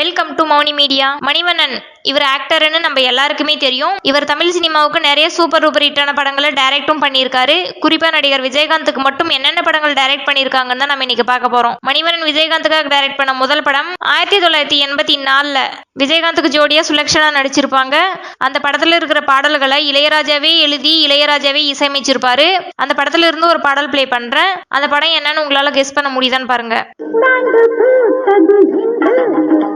Welcome to Mouni media. Manivannan இவர் ஆக்டர்னு நம்ம எல்லாருக்குமே தெரியும். இவர் தமிழ் சினிமாவுக்கு நிறைய சூப்பர் டூப்பர் ஹிட்டான படங்களை டைரக்டும் பண்ணியிருக்காரு. குறிப்பா நடிகர் விஜயகாந்துக்கு மட்டும் என்னென்ன படங்கள் டைரக்ட் பண்ணியிருக்காங்கன்னு தான் நம்ம இன்னைக்கு பார்க்க போறோம். மணிவண்ணன் விஜயகாந்துக்காக டைரக்ட் பண்ண முதல் படம் 1984 விஜயகாந்துக்கு ஜோடியா சுலக்ஷனா நடிச்சிருப்பாங்க. அந்த படத்துல இருக்கிற பாடல்களை இளையராஜாவே எழுதி இளையராஜாவே இசையமைச்சிருப்பாரு. அந்த படத்துல இருந்து ஒரு பாடல் பிளே பண்றேன். அந்த படம் என்னன்னு உங்களால கெஸ் பண்ண முடியுதான்னு பாருங்க.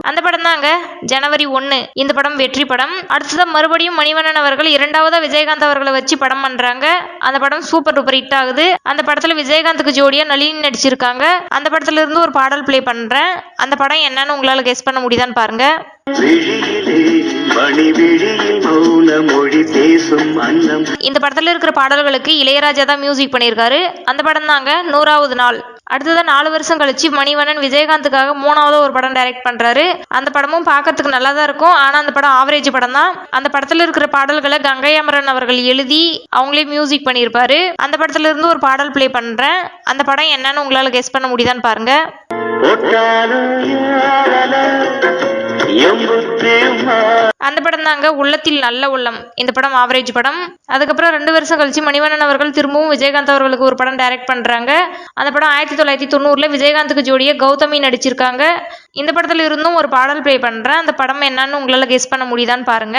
அந்த படம் தாங்க ஜனவரி 1. இந்த படம் வெற்றி படம். அடுத்ததான் மறுபடியும் மணிவண்ணன் அவர்கள் இரண்டாவதா விஜயகாந்த் அவர்களை வச்சு படம் பண்றாங்க. அந்த படம் சூப்பர் டூப்பர் ஹிட் ஆகுது. அந்த படத்துல விஜயகாந்துக்கு ஜோடியா நளினி நடிச்சிருக்காங்க. அந்த படத்துல இருந்து ஒரு பாடல் பிளே பண்றேன். அந்த படம் என்னன்னு உங்களால கெஸ் பண்ண முடியுதான்னு பாருங்க. இந்த படத்துல இருக்கிற பாடல்களுக்கு இளையராஜா தான் மியூசிக் பண்ணியிருக்காரு. அந்த படம் தாங்க 100வது நாள். அடுத்ததான் 4 வருஷம் கழிச்சு மணிவண்ணன் விஜயகாந்துக்காக 3வது ஒரு படம் டைரக்ட் பண்றாரு. அந்த படமும் பார்க்கறதுக்கு நல்லா தான் இருக்கும். ஆனா அந்த படம் ஆவரேஜ் படம் தான். அந்த படத்துல இருக்கிற பாடல்களை கங்கை அமரன் அவர்கள் எழுதி அவங்களே மியூசிக் பண்ணியிருப்பாரு. அந்த படத்துல இருந்து ஒரு பாடல் பிளே பண்றேன். அந்த படம் என்னன்னு உங்களால கெஸ் பண்ண முடியுதான்னு பாருங்க. அந்த படம் தாங்க உள்ளத்தில் நல்ல உள்ளம். இந்த படம் ஆவரேஜ் படம். அதுக்கப்புறம் 2 வருஷம் கழிச்சு மணிவண்ணன் அவர்கள் திரும்பவும் விஜயகாந்த் அவர்களுக்கு ஒரு படம் டைரக்ட் பண்றாங்க. அந்த படம் 1990 விஜயகாந்துக்கு ஜோடியா கௌதமி நடிச்சிருக்காங்க. இந்த படத்துல இருந்தும் ஒரு பாடல் பிளே பண்றேன். அந்த படம் என்னன்னு உங்களால கெஸ் பண்ண முடியுதான்னு பாருங்க.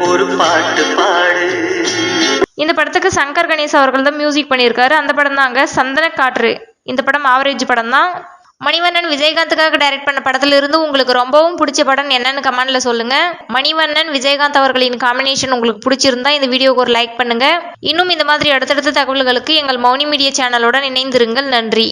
ஒரு பாட்டு பாடு. இந்த படத்துக்கு சங்கர் கணேஷ் அவர்கள் தான் மியூசிக் பண்ணியிருக்காரு. அந்த படம் தாங்க சந்தன காற்று. இந்த படம் ஆவரேஜ் படம் தான். மணிவண்ணன் விஜயகாந்துக்காக டைரக்ட் பண்ண படத்துல இருந்து உங்களுக்கு ரொம்பவும் பிடிச்ச படம் என்னன்னு கமெண்ட்ல சொல்லுங்க. மணிவண்ணன் விஜயகாந்த் அவர்களின் காம்பினேஷன் உங்களுக்கு பிடிச்சிருந்தா இந்த வீடியோக்கு ஒரு லைக் பண்ணுங்க. இன்னும் இந்த மாதிரி அடுத்தடுத்த தகவல்களுக்கு எங்கள் மௌனி மீடியா சேனலுடன் இணைந்திருங்கள். நன்றி.